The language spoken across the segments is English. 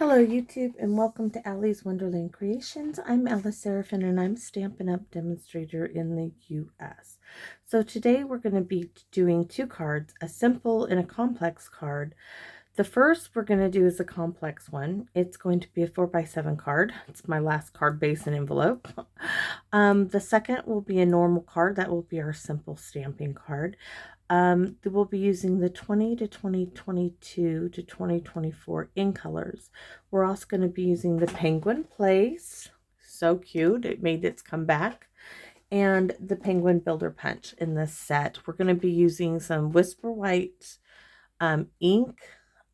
Hello YouTube and welcome to Allie's Wonderland Creations. I'm Alice Seraphin and I'm Stampin' Up! Demonstrator in the US. So today we're going to be doing two cards, a simple and a complex card. The first we're going to do is a complex one. It's going to be a 4x7 card. It's my last card base and envelope. The second will be a normal card. That will be our simple stamping card. We'll be using the 20 to 2022 to 2024 in colors. We're also going to be using the Penguin Place. So cute. It made its comeback. And the Penguin Builder Punch in this set. We're going to be using some Whisper White ink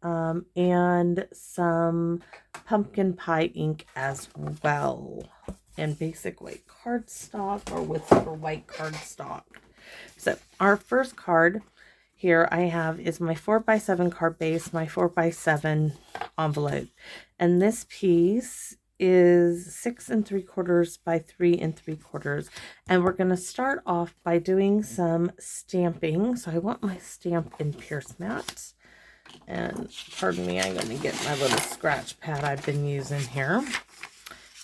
and some pumpkin pie ink as well. And basic white cardstock or Whisper White cardstock. So our first card here I have is my 4x7 card base, my 4x7 envelope. And this piece is 6 3/4 by 3 3/4. And we're going to start off by doing some stamping. So I want my stamp in Pierce Mat. And pardon me, I'm going to get my little scratch pad I've been using here.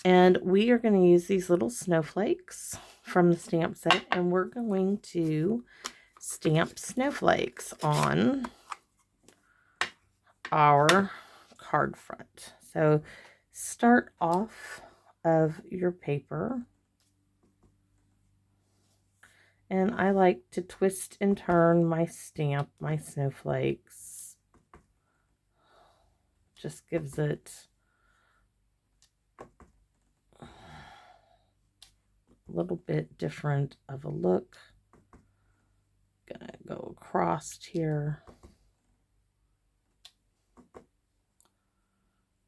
And we are going to use these little snowflakes from the stamp set, and we're going to stamp snowflakes on our card front. So start off of your paper, and I like to twist and turn my stamp, my snowflakes. Just gives it a little bit different of a look. Gonna go across here.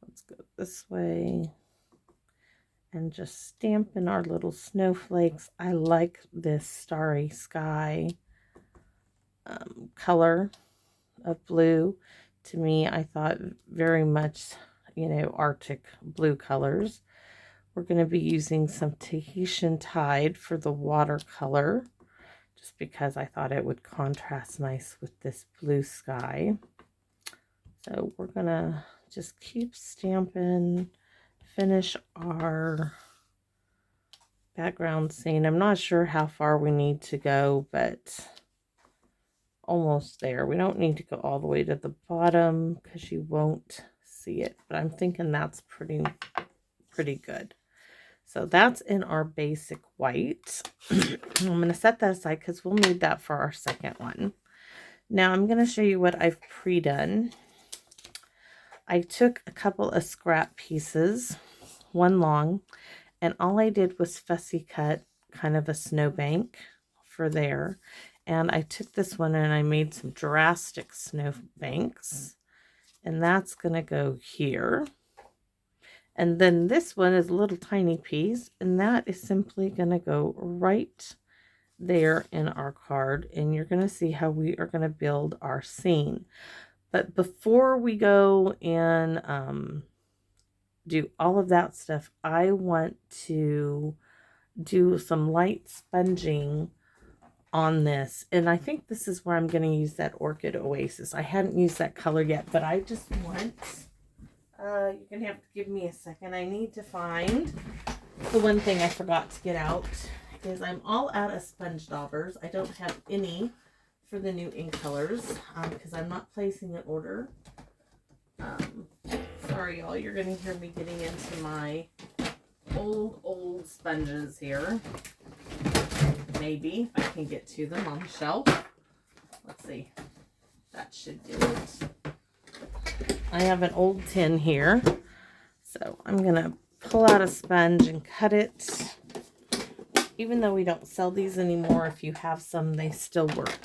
Let's go this way and just stamp in our little snowflakes. I like this starry sky color of blue. To me, I thought very much, Arctic blue colors. We're going to be using some Tahitian Tide for the watercolor, just because I thought it would contrast nice with this blue sky. So we're going to just keep stamping, finish our background scene. I'm not sure how far we need to go, but almost there. We don't need to go all the way to the bottom because you won't see it, but I'm thinking that's pretty good. So that's in our basic white. I'm going to set that aside because we'll need that for our second one. Now I'm going to show you what I've pre-done. I took a couple of scrap pieces, one long, and all I did was fussy cut kind of a snowbank for there. And I took this one and I made some drastic snowbanks. And that's going to go here. And then this one is a little tiny piece, and that is simply going to go right there in our card. And you're going to see how we are going to build our scene. But before we go and do all of that stuff, I want to do some light sponging on this. And I think this is where I'm going to use that Orchid Oasis. I hadn't used that color yet, but I just want... you're going to have to give me a second. I need to find the one thing I forgot to get out is I'm all out of sponge daubers. I don't have any for the new ink colors because I'm not placing an order. Sorry, y'all. You're going to hear me getting into my old sponges here. Maybe if I can get to them on the shelf. Let's see. That should do it. I have an old tin here, so I'm going to pull out a sponge and cut it. Even though we don't sell these anymore, if you have some, they still work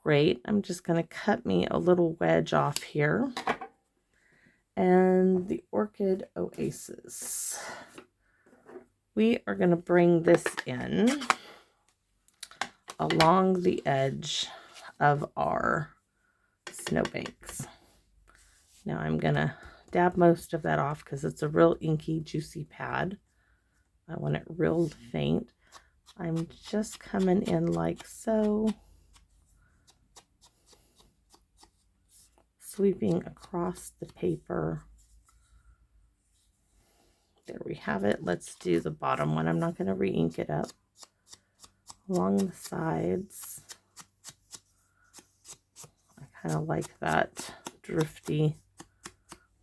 great. I'm just going to cut me a little wedge off here. And the Orchid Oasis. We are going to bring this in along the edge of our snowbanks. Now I'm going to dab most of that off because it's a real inky, juicy pad. I want it real faint. I'm just coming in like so. Sweeping across the paper There we have it. Let's do the bottom one. I'm not going to re-ink it up. Along the sides. I kind of like that drifty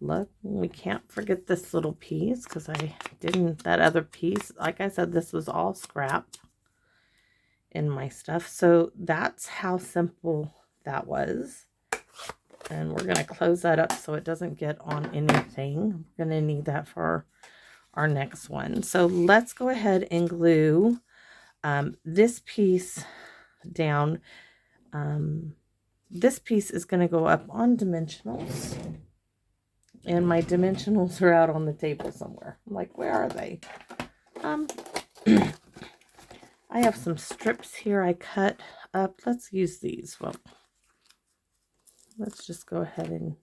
look. We can't forget this little piece because I didn't, that other piece, like I said, this was all scrap in my stuff. So that's how simple that was. And we're going to close that up so it doesn't get on anything. We're going to need that for our next one. So let's go ahead and glue this piece down. This piece is going to go up on dimensionals. And my dimensionals are out on the table somewhere. I'm like, where are they? I have some strips here I cut up. Let's use these. Well, let's just go ahead and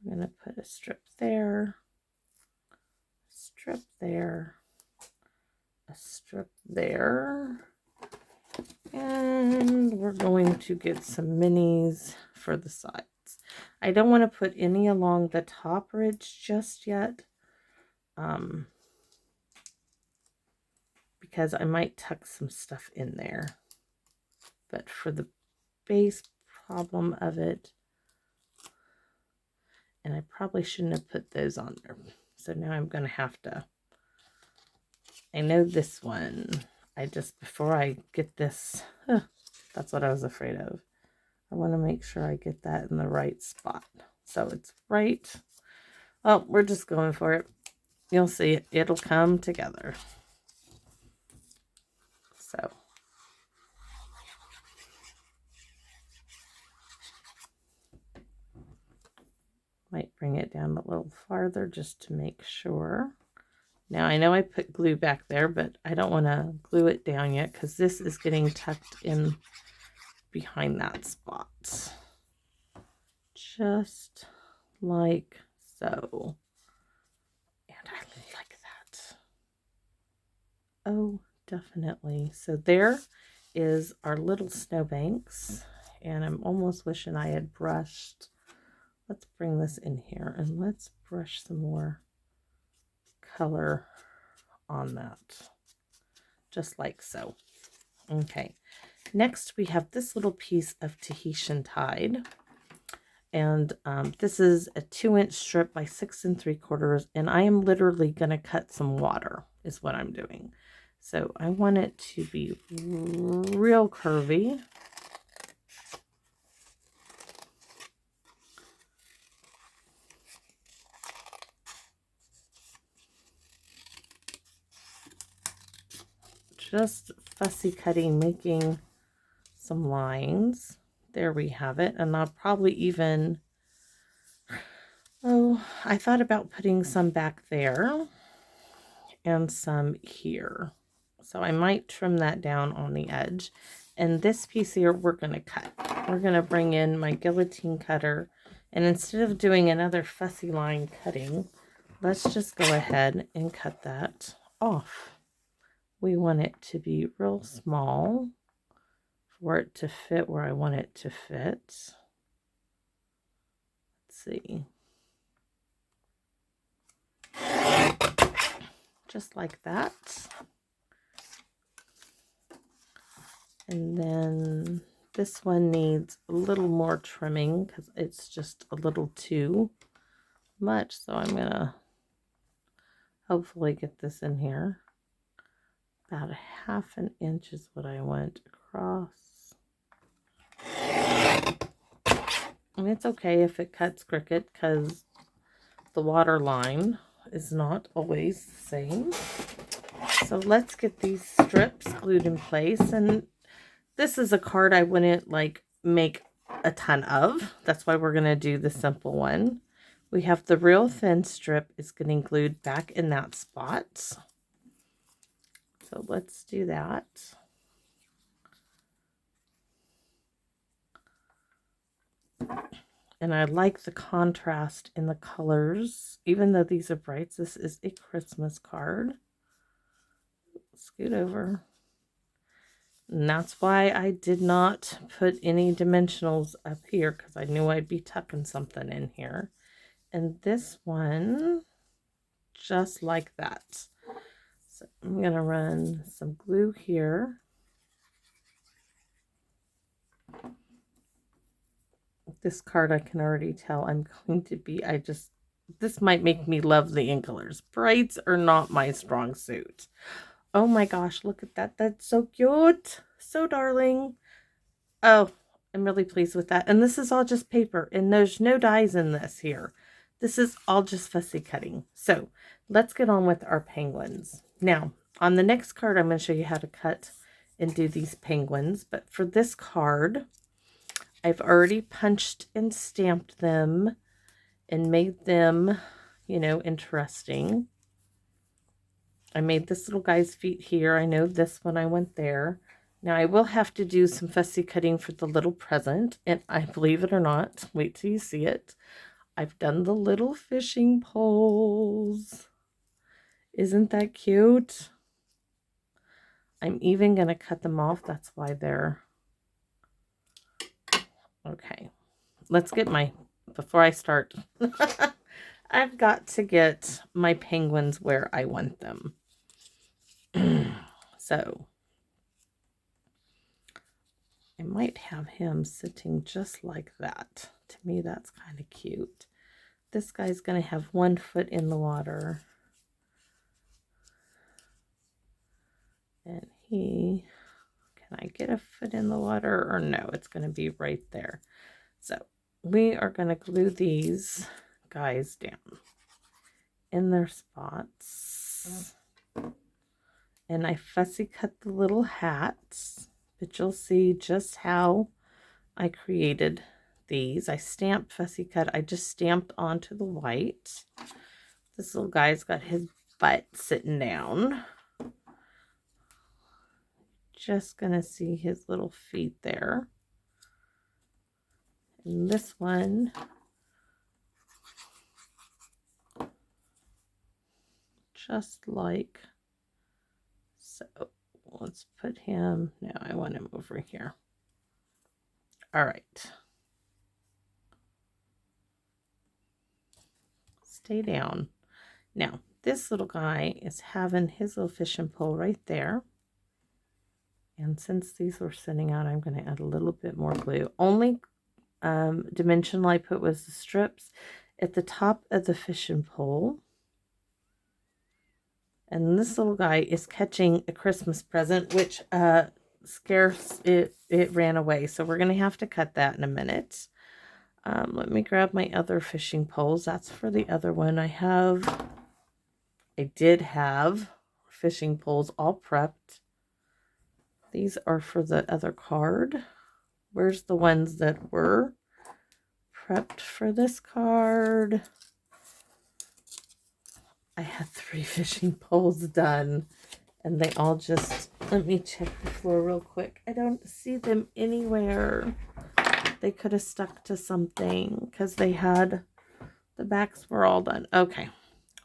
I'm going to put a strip there, a strip there, a strip there, and we're going to get some minis for the sides. I don't want to put any along the top ridge just yet, because I might tuck some stuff in there. But for the base problem of it, and I probably shouldn't have put those on there. So now I'm going to have to, I know this one, before I get this, that's what I was afraid of. I want to make sure I get that in the right spot. So it's right. Oh, we're just going for it. You'll see it. It'll come together. So. Might bring it down a little farther just to make sure. Now I know I put glue back there, but I don't want to glue it down yet because this is getting tucked in behind that spot. Just like so. And I like that. Oh, definitely. So there is our little snowbanks. And I'm almost wishing I had brushed. Let's bring this in here and let's brush some more color on that. Just like so. Okay. Next, we have this little piece of Tahitian Tide. And this is a 2-inch strip by 6 3/4. And I am literally going to cut some water is what I'm doing. So I want it to be real curvy. Just fussy cutting, making some lines. There we have it. And I'll probably even, I thought about putting some back there and some here. So I might trim that down on the edge. And this piece here, we're going to cut. We're going to bring in my guillotine cutter. And instead of doing another fussy line cutting, let's just go ahead and cut that off. We want it to be real small for it to fit where I want it to fit. Let's see. Just like that. And then this one needs a little more trimming because it's just a little too much. So I'm going to hopefully get this in here. About a 1/2 inch is what I want across. And it's okay if it cuts crooked because the water line is not always the same. So let's get these strips glued in place. And this is a card I wouldn't like make a ton of. That's why we're going to do the simple one. We have the real thin strip is getting glued back in that spot. So let's do that. And I like the contrast in the colors. Even though these are brights, this is a Christmas card. Scoot over. And that's why I did not put any dimensionals up here because I knew I'd be tucking something in here. And this one, just like that. So I'm going to run some glue here. This card, I can already tell I'm going to be, this might make me love the ink colors. Brights are not my strong suit. Oh my gosh, look at that. That's so cute. So darling. Oh, I'm really pleased with that. And this is all just paper, and there's no dies in this here. This is all just fussy cutting. So let's get on with our penguins. Now, on the next card, I'm going to show you how to cut and do these penguins. But for this card, I've already punched and stamped them and made them, you know, interesting. I made this little guy's feet here. I know this one, I went there. Now I will have to do some fussy cutting for the little present, and I believe it or not, wait till you see it, I've done the little fishing poles. Isn't that cute? I'm even going to cut them off. That's why they're... Okay, let's get before I start, I've got to get my penguins where I want them. So I might have him sitting just like that. To me, that's kind of cute. This guy's going to have 1 foot in the water. And can I get a foot in the water or no? It's going to be right there. So we are going to glue these guys down in their spots. And I fussy cut the little hats, but you'll see just how I created these. I stamped fussy cut. I just stamped onto the white. This little guy's got his butt sitting down. Just gonna see his little feet there. And this one, just like so. Let's put him, no, I want him over here. All right. Stay down. Now, this little guy is having his little fishing pole right there. And since these were sitting out, I'm going to add a little bit more glue. Only dimensional I put was the strips at the top of the fishing pole. And this little guy is catching a Christmas present, which scarce it ran away. So we're going to have to cut that in a minute. Let me grab my other fishing poles. That's for the other one. I did have fishing poles all prepped. These are for the other card. Where's the ones that were prepped for this card? I had 3 fishing poles done, and they all just... Let me check the floor real quick. I don't see them anywhere. They could have stuck to something because they had... The backs were all done. Okay,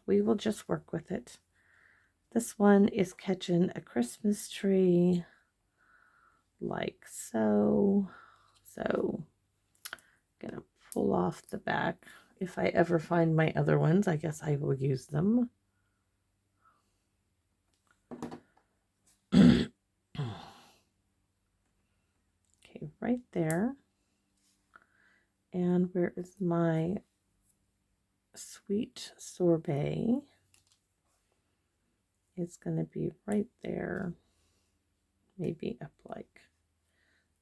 we will just work with it. This one is catching a Christmas tree. Like so. So I'm gonna pull off the back. If I ever find my other ones, I guess I will use them. Okay, right there. And where is my sweet sorbet? It's gonna be right there. Maybe up like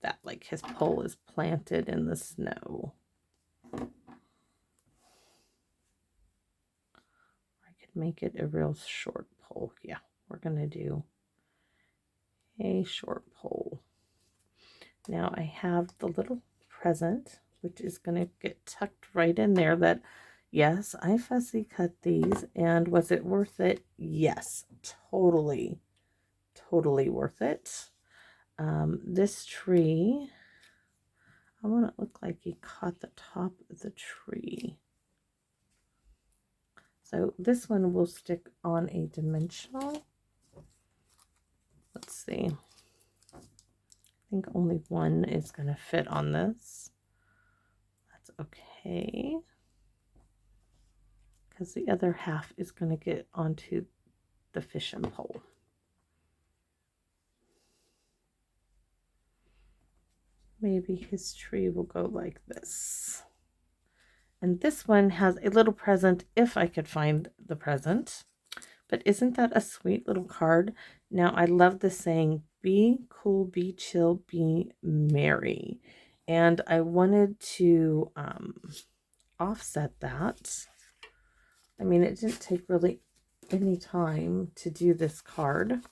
that, like his pole is planted in the snow. I could make it a real short pole. Yeah, we're gonna do a short pole. Now I have the little present, which is gonna get tucked right in there. That, yes, I fussy cut these, and was it worth it? Yes, totally worth it. This tree, I want it to look like he caught the top of the tree. So this one will stick on a dimensional. Let's see. I think only one is going to fit on this. That's okay. because the other half is going to get onto the fishing pole. Maybe his tree will go like this. And this one has a little present, if I could find the present. But isn't that a sweet little card? Now, I love the saying, be cool, be chill, be merry. And I wanted to offset that. I mean, it didn't take really any time to do this card.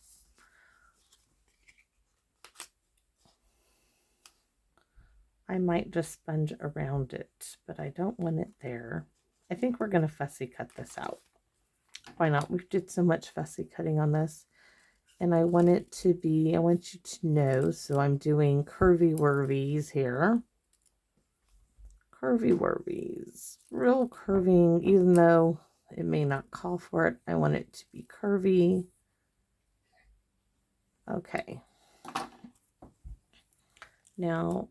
I might just sponge around it, but I don't want it there. I think we're going to fussy cut this out. Why not? We did so much fussy cutting on this. And I want it to be, I want you to know, so I'm doing curvy wurvies here. Curvy wurvies. Real curving, even though it may not call for it. I want it to be curvy. Okay. Now,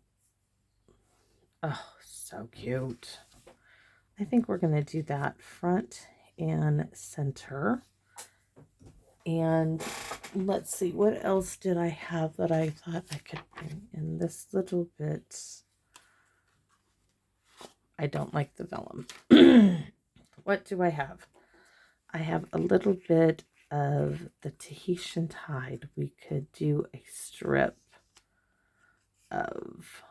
oh, so cute. I think we're going to do that front and center. And let's see, what else did I have that I thought I could bring in? This little bit. I don't like the vellum. What do I have? I have a little bit of the Tahitian Tide. We could do a strip of...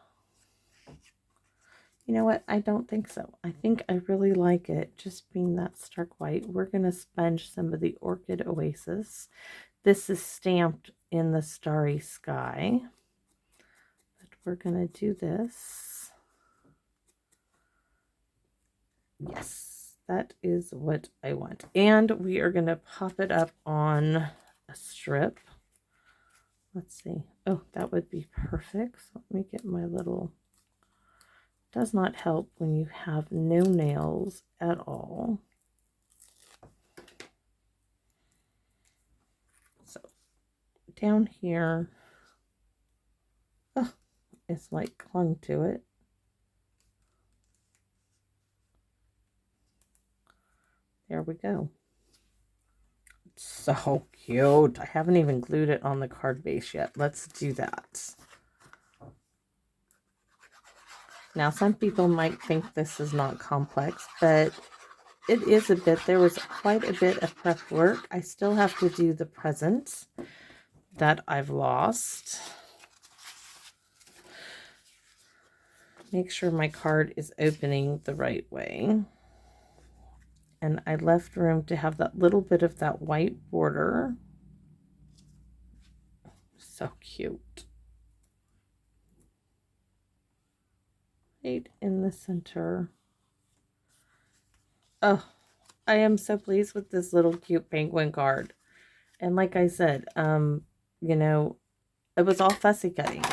You know what? I don't think so. I think I really like it just being that stark white. We're going to sponge some of the Orchid Oasis. This is stamped in the Starry Sky. But we're going to do this. Yes, that is what I want. And we are going to pop it up on a strip. Let's see. Oh, that would be perfect. So let me get my little... Does not help when you have no nails at all. So down here, oh, it's like clung to it. There we go. It's so cute. I haven't even glued it on the card base yet. Let's do that. Now, some people might think this is not complex, but it is a bit. There was quite a bit of prep work. I still have to do the present that I've lost. Make sure my card is opening the right way. And I left room to have that little bit of that white border. So cute. Right in the center. Oh, I am so pleased with this little cute penguin card. And like I said, you know, it was all fussy cutting.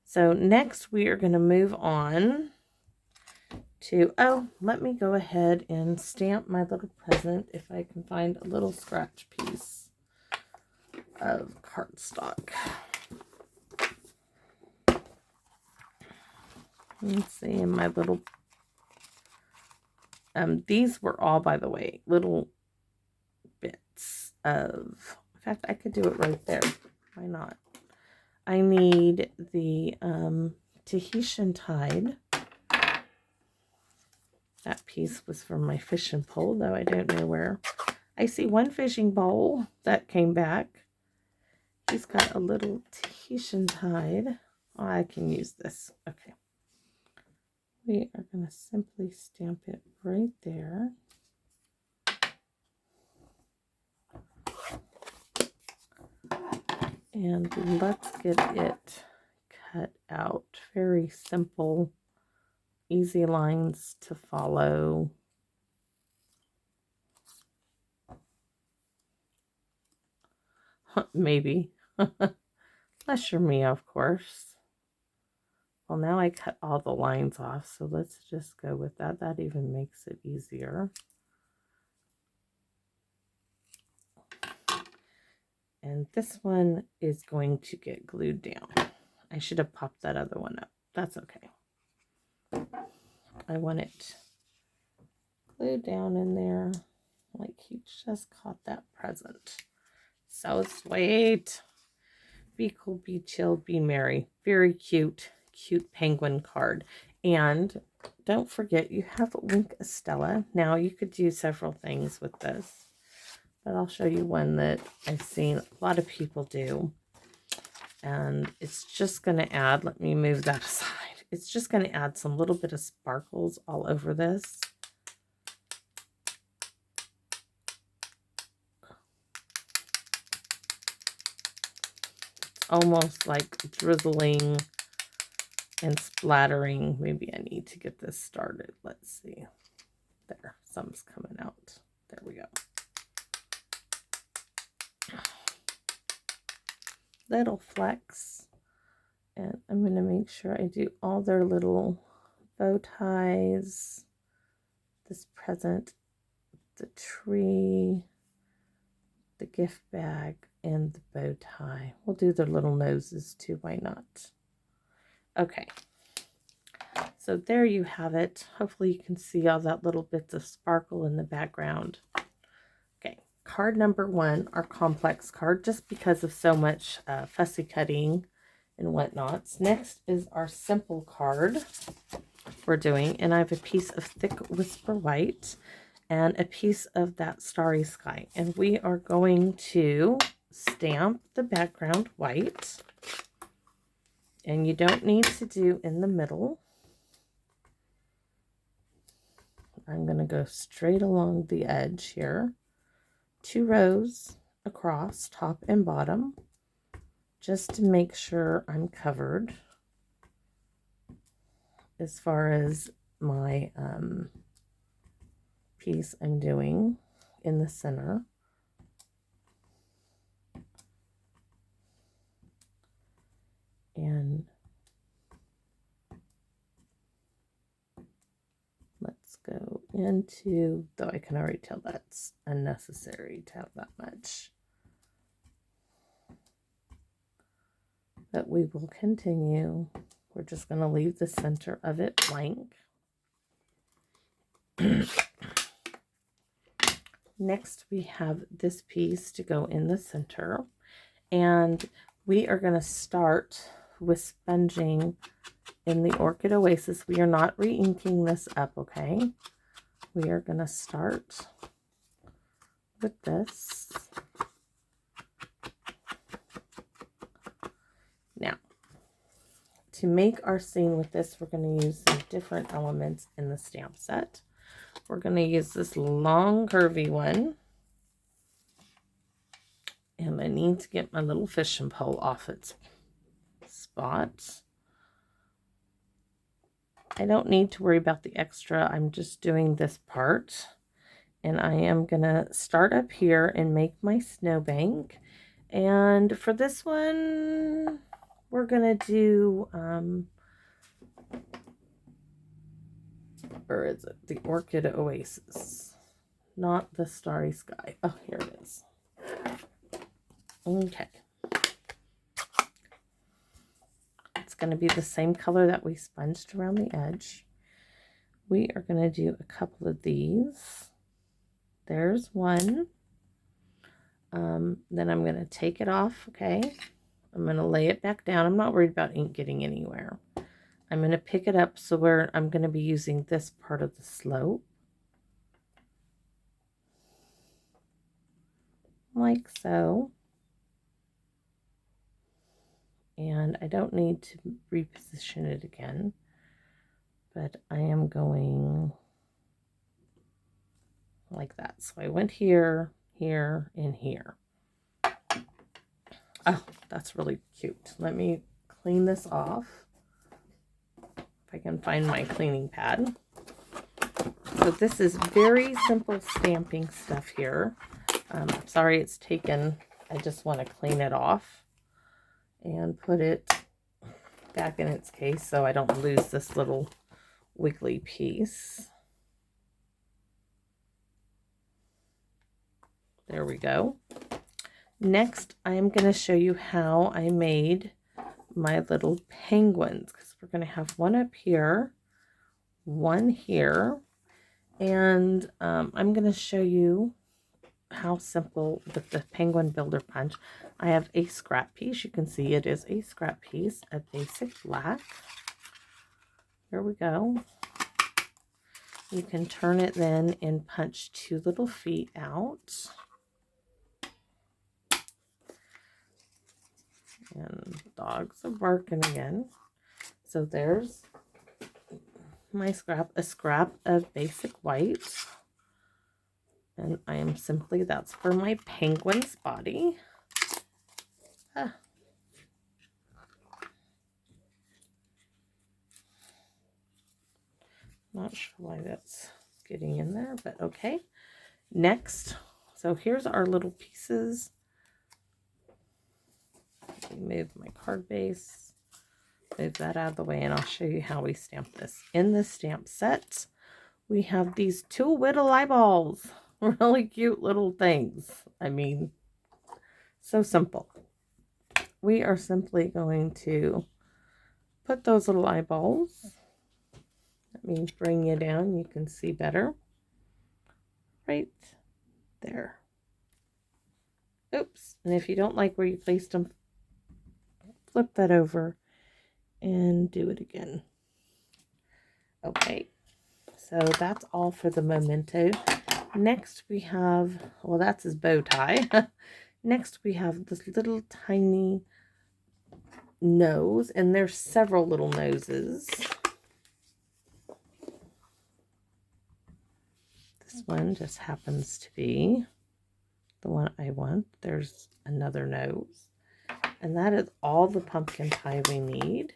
So next we are going to move on to, oh, let me go ahead and stamp my little present if I can find a little scratch piece of cardstock. Let's see, in my little, these were all, by the way, little bits of, in fact, I could do it right there. Why not? I need the Tahitian Tide. That piece was from my fishing pole, though I don't know where. I see one fishing bowl that came back. He's got a little Tahitian Tide. Oh, I can use this. Okay. We are going to simply stamp it right there. And let's get it cut out. Very simple, easy lines to follow. Maybe. Pleasure me, of course. Well, now I cut all the lines off, so let's just go with that. That even makes it easier. And this one is going to get glued down. I should have popped that other one up. That's okay. I want it glue down in there like he just caught that present. So sweet. Be cool, be chill, be merry. Very cute, cute penguin card. And don't forget, you have Wink Estella. Now, you could do several things with this, but I'll show you one that I've seen a lot of people do. And it's just going to add, let me move that aside. It's just going to add some little bit of sparkles all over this. Almost like drizzling and splattering. Maybe I need to get this started. Let's see. There, some's coming out. There we go. Little flecks. And I'm going to make sure I do all their little bow ties. This present, the tree, the gift bag, and the bow tie. We'll do their little noses too, why not? Okay, so there you have it. Hopefully you can see all that little bits of sparkle in the background. Okay, card number 1, our complex card, just because of so much fussy cutting and whatnots. Next is our simple card we're doing, and I have a piece of thick Whisper White and a piece of that Starry Sky, and we are going to stamp the background white, and you don't need to do in the middle. I'm going to go straight along the edge here, 2 rows across, top and bottom, just to make sure I'm covered as far as my piece I'm doing in the center. And let's go into, though I can already tell that's unnecessary to have that much. But we will continue. We're just going to leave the center of it blank. Next, we have this piece to go in the center. And we are going to start with sponging in the Orchid Oasis. We are not re-inking this up, okay? We are going to start with this. Now, to make our scene with this, we're going to use some different elements in the stamp set. We're going to use this long curvy one. And I need to get my little fishing pole off its spot. I don't need to worry about the extra. I'm just doing this part. And I am going to start up here and make my snowbank. And for this one, we're going to do, where is it? The Orchid Oasis. Not the Starry Sky. Oh, here it is. Okay. It's going to be the same color that we sponged around the edge. We are going to do a couple of these. There's one. Then I'm going to take it off, okay? I'm going to lay it back down. I'm not worried about ink getting anywhere. I'm going to pick it up so where I'm going to be using this part of the slope. Like so. And I don't need to reposition it again, but I am going like that. So I went here, here, and here. Oh, that's really cute. Let me clean this off. If I can find my cleaning pad. So this is very simple stamping stuff here. Sorry it's taken. I just want to clean it off and put it back in its case so I don't lose this little wiggly piece. There we go. Next, I am going to show you how I made my little penguins, because we're going to have one up here, one here, And I'm going to show you how simple with the Penguin Builder Punch. I have a scrap piece. You can see it is a scrap piece of basic black. Here we go. You can turn it then and punch 2 little feet out. And dogs are barking again. So there's my scrap, a scrap of basic white. And I am simply, that's for my penguin's body. Not sure why that's getting in there, but okay. Next, so here's our little pieces. Let me move my card base, move that out of the way, and I'll show you how we stamp this. In the stamp set, we have these 2 little eyeballs. Really cute little things. I mean, so simple. We are simply going to put those little eyeballs. Let me bring you down. You can see better. Right there. Oops. And if you don't like where you placed them, flip that over and do it again. Okay. So that's all for the memento. Next we have, well, that's his bow tie. Next we have this little tiny nose, and there's several little noses. This one just happens to be the one I want. There's another nose, and that is all the pumpkin pie we need.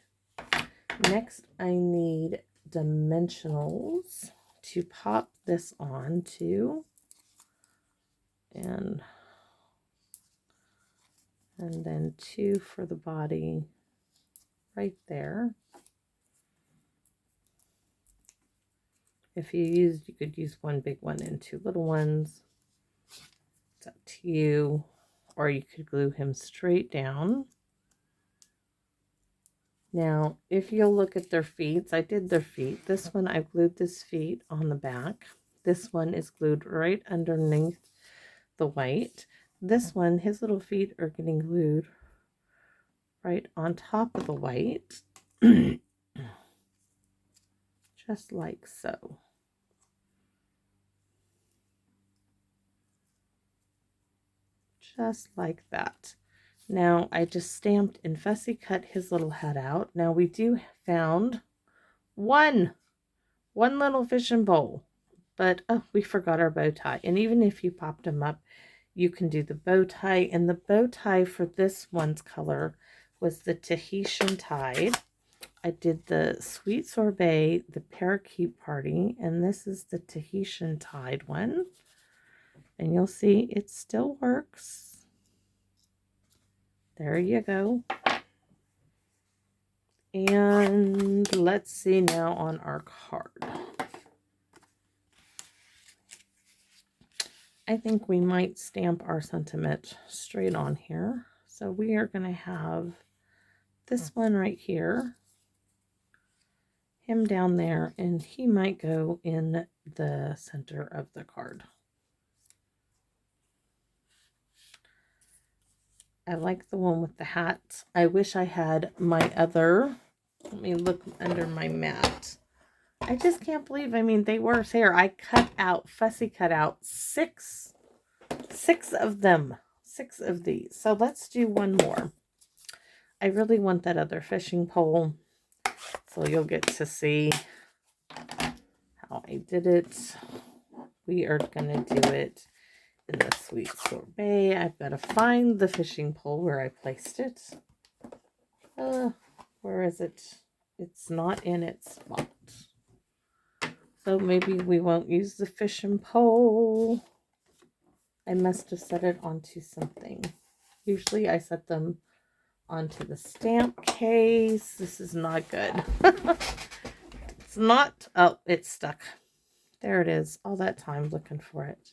Next I need dimensionals to pop this on to, and then 2 for the body right there. If you could use 1 big one and 2 little ones. It's up to you. Or you could glue him straight down. Now, if you'll look at their feet, I did their feet. This one, I glued this feet on the back. This one is glued right underneath the white. This one, his little feet are getting glued right on top of the white. Just like so. Just like that. Now I just stamped and fussy cut his little head out. Now we do found one little fishing bowl, but oh, we forgot our bow tie. And even if you popped them up, you can do the bow tie. And the bow tie for this one's color was the Tahitian Tide. I did the Sweet Sorbet, the Parakeet Party, and this is the Tahitian Tide one. And you'll see it still works. There you go. And let's see now on our card. I think we might stamp our sentiment straight on here. So we are going to have this one right here, him down there, and he might go in the center of the card. I like the one with the hat. I wish I had my other, let me look under my mat. I just can't believe, I mean, they were here. I fussy cut out six of them, 6 of these. So let's do one more. I really want that other fishing pole, so you'll get to see how I did it. We are going to do it in the Sweet Sorbet. I've got to find the fishing pole where I placed it. Where is it? It's not in its spot. So maybe we won't use the fishing pole. I must have set it onto something. Usually I set them onto the stamp case. This is not good. It's not. Oh, it's stuck. There it is. All that time looking for it.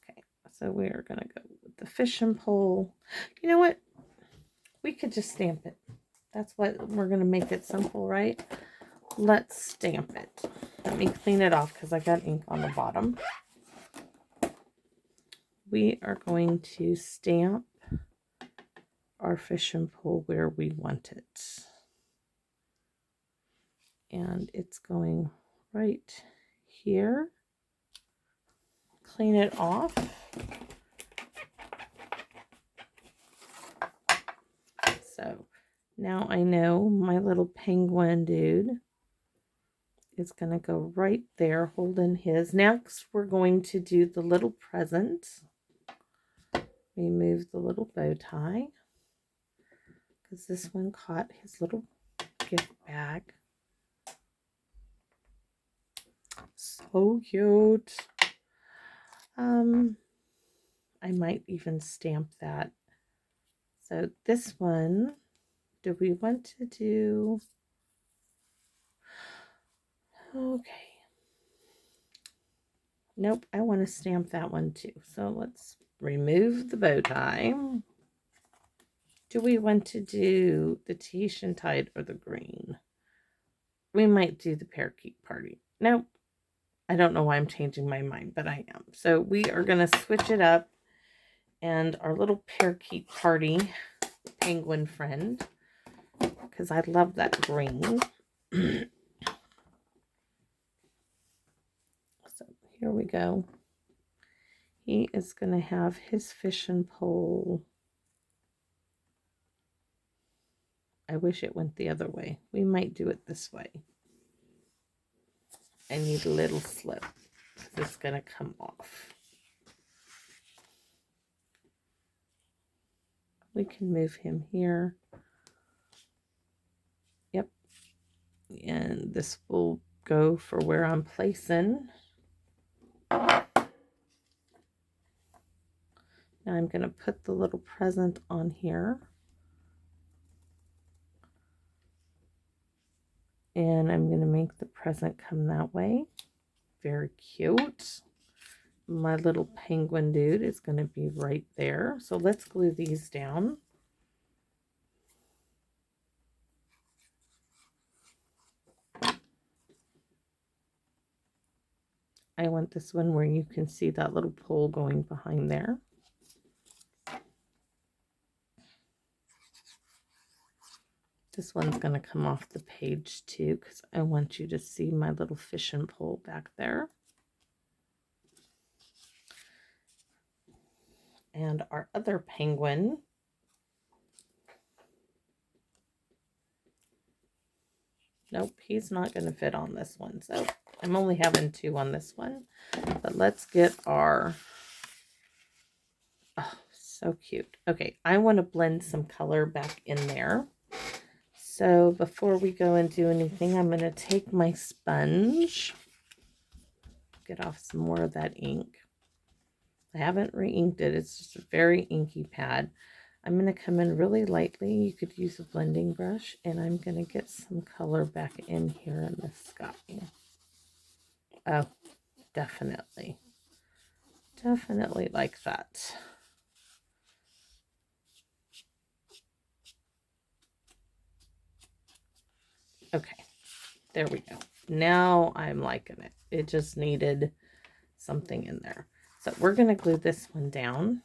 Okay, so we are going to go with the fishing pole. You know what? We could just stamp it. That's what we're going to make it simple, right? let's stamp it. Let me clean it off because I got ink on the bottom. We are going to stamp our fishing pole where we want it. And it's going right here. Clean it off. So now I know my little penguin dude is going to go right there holding his. Next, we're going to do the little present. Remove the little bow tie because this one caught his little gift bag. So cute. I might even stamp that. So this one, do we want to do? Okay. Nope, I want to stamp that one too. So let's remove the bow tie. Do we want to do the Tahitian tide or the green? We might do the parakeet party. Nope. I don't know why I'm changing my mind, but I am. So we are going to switch it up. And our little parakeet party penguin friend, because I love that green. So here we go. He is going to have his fishing pole. I wish it went the other way. We might do it this way. I need a little slip because it's going to come off. We can move him here. Yep. And this will go for where I'm placing. Now I'm going to put the little present on here. And I'm going to make the present come that way. Very cute. My little penguin dude is going to be right there. So let's glue these down. I want this one where you can see that little pole going behind there. This one's going to come off the page too because I want you to see my little fishing pole back there. And our other penguin. Nope, he's not going to fit on this one. So I'm only having 2 on this one. But let's get our... Oh, so cute. Okay, I want to blend some color back in there. So before we go and do anything, I'm going to take my sponge, get off some more of that ink. I haven't re-inked it. It's just a very inky pad. I'm going to come in really lightly. You could use a blending brush, and I'm going to get some color back in here in the sky. Oh, definitely. Definitely like that. Okay, there we go. Now I'm liking it. It just needed something in there. So we're going to glue this one down.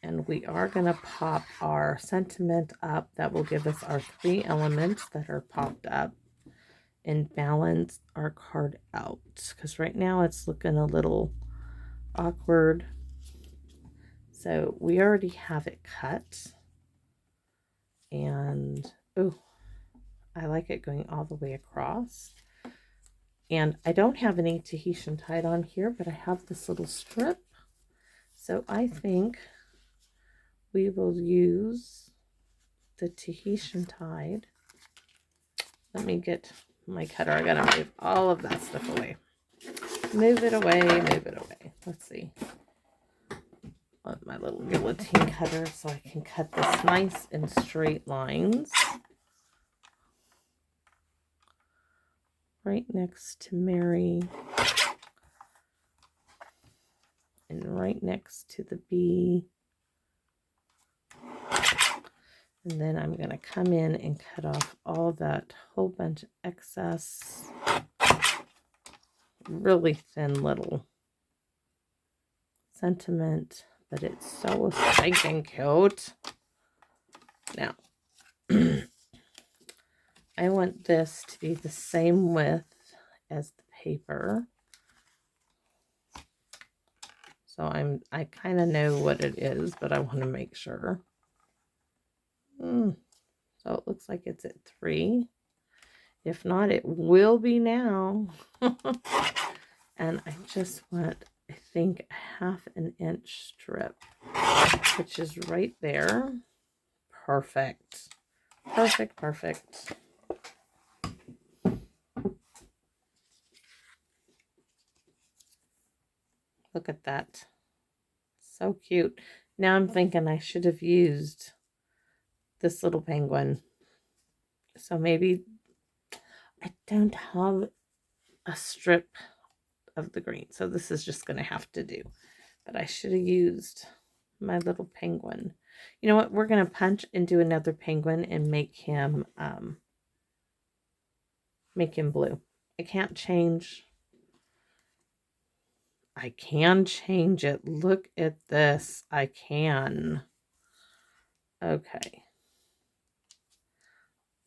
And we are going to pop our sentiment up. That will give us our 3 elements that are popped up and balance our card out. Because right now it's looking a little awkward. So we already have it cut. And, oh, I like it going all the way across. And I don't have any Tahitian tide on here, but I have this little strip. So I think we will use the Tahitian tide. Let me get my cutter. I gotta move all of that stuff away. Move it away, move it away. Let's see. Want my little guillotine cutter so I can cut this nice in straight lines. Right next to Mary. And right next to the bee. And then I'm going to come in and cut off all that whole bunch of excess, really thin little sentiment, but it's so stinking cute. Now, I want this to be the same width as the paper. So I kind of know what it is, but I want to make sure. So it looks like it's at 3. If not, it will be now. And I just want, I think, a 1/2 inch strip, which is right there. Perfect. Perfect, perfect. Look at that. So cute. Now I'm thinking I should have used this little penguin. So maybe I don't have a strip of the green. So this is just going to have to do. But I should have used my little penguin. You know what? We're going to punch and do another penguin and make him blue. I can't change. I can change it. Look at this. I can. Okay.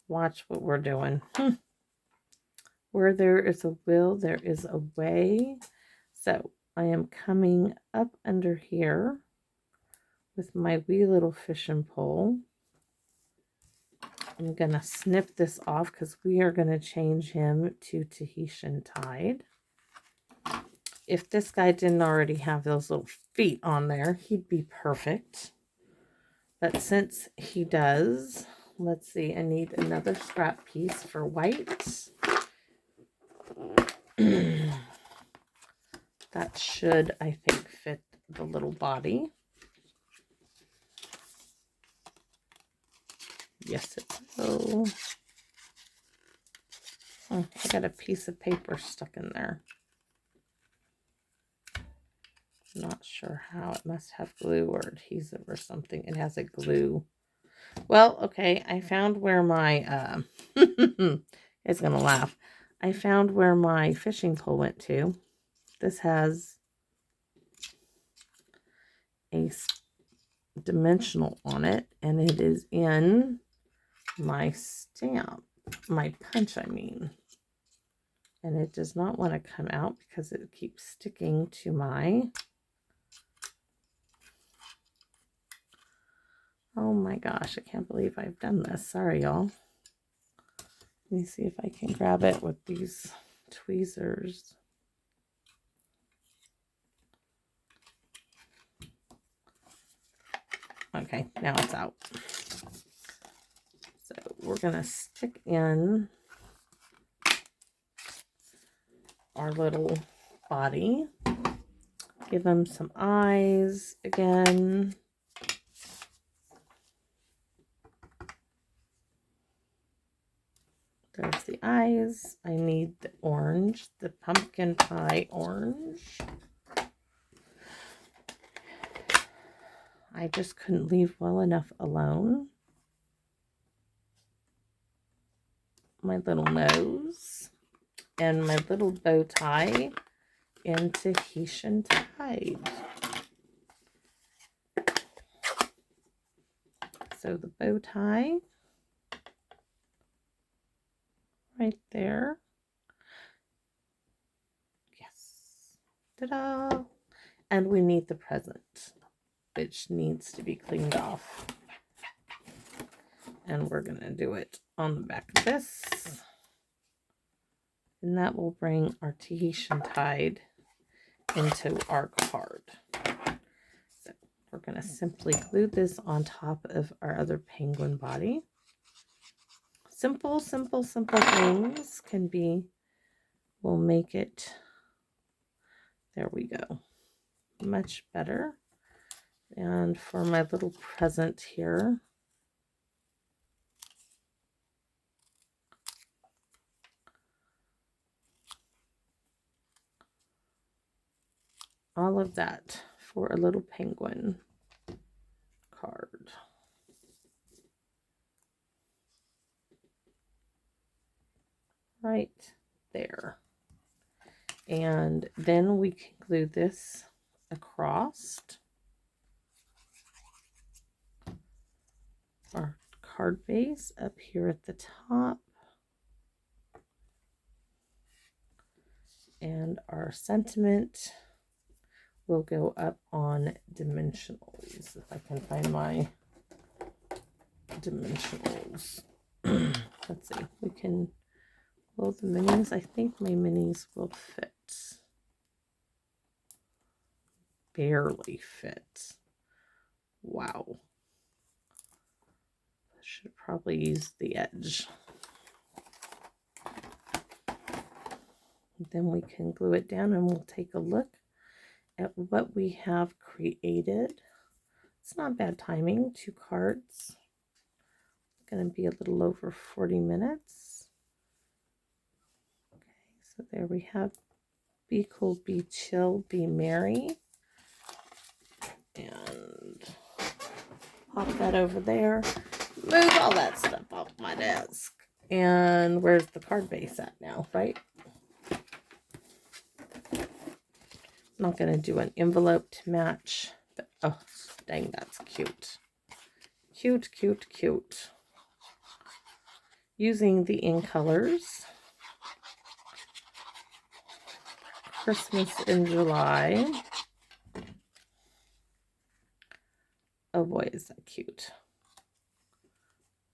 Watch what we're doing. Where there is a will, there is a way. So I am coming up under here with my wee little fishing pole. I'm going to snip this off because we are going to change him to Tahitian Tide. If this guy didn't already have those little feet on there, he'd be perfect. But since he does, let's see, I need another scrap piece for white. That should, I think, fit the little body. Yes, it will. Oh, I got a piece of paper stuck in there. Not sure how. It must have glue or adhesive or something. It has a glue. Well, okay. I found where my it's gonna laugh. I found where my fishing pole went to. This has a dimensional on it, and it is in my stamp, my punch, I mean. And it does not want to come out because it keeps sticking to my... Oh my gosh, I can't believe I've done this. Sorry, y'all. Let me see if I can grab it with these tweezers. Okay, now it's out. So we're going to stick in our little body. Give him some eyes again. There's the eyes. I need the orange, the pumpkin pie orange. I just couldn't leave well enough alone. My little nose and my little bow tie in Tahitian Tide. So the bow tie right there. Yes. Ta-da! And we need the present, which needs to be cleaned off. And we're going to do it on the back of this. And that will bring our Tahitian Tide into our card. So we're going to simply glue this on top of our other penguin body. Simple, simple, simple things will make it, there we go, much better. And for my little present here, all of that for a little penguin card. right there. And then we can glue this across our card base up here at the top. And our sentiment will go up on dimensionals. If I can find my dimensionals. Let's see. We can, well, the minis, I think my minis will fit. Barely fit. Wow. I should probably use the edge. Then we can glue it down and we'll take a look at what we have created. It's not bad timing, 2 cards. It's going to be a little over 40 minutes. Okay, so there we have Be Cool, Be Chill, Be Merry. And pop that over there. Move all that stuff off my desk. And where's the card base at now, right? I'm not going to do an envelope to match. But, oh, dang, that's cute. Cute, cute, cute. Using the In Colors. Christmas in July. Oh boy, is that cute.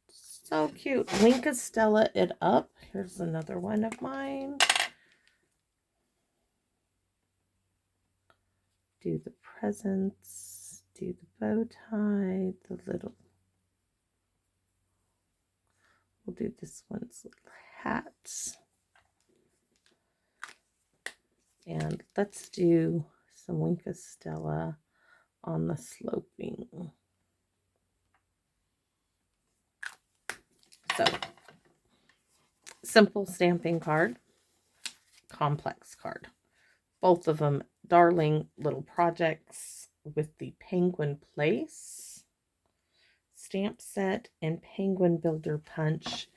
So cute. Wink Stella it up. Here's another one of mine. Do the presents. Do the bow tie. The little. We'll do this one's little hat. And let's do some Wink Stella on the sloping. So, simple stamping card, complex card. Both of them darling little projects with the Penguin Place stamp set and Penguin Builder Punch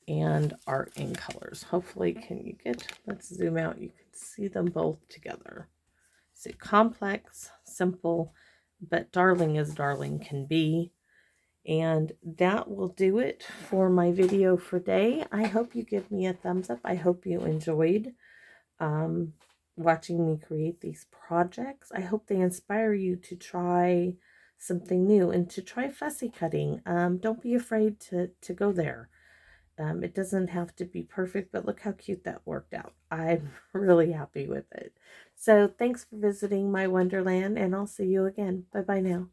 and our In Colors. Hopefully, can you get, let's zoom out, you can see them both together. So complex, simple, but darling as darling can be. And that will do it for my video for today. I hope you give me a thumbs up. I hope you enjoyed watching me create these projects. I hope they inspire you to try something new and to try fussy cutting. Don't be afraid to go there. It doesn't have to be perfect, but look how cute that worked out. I'm really happy with it. So thanks for visiting my Wonderland, and I'll see you again. Bye-bye now.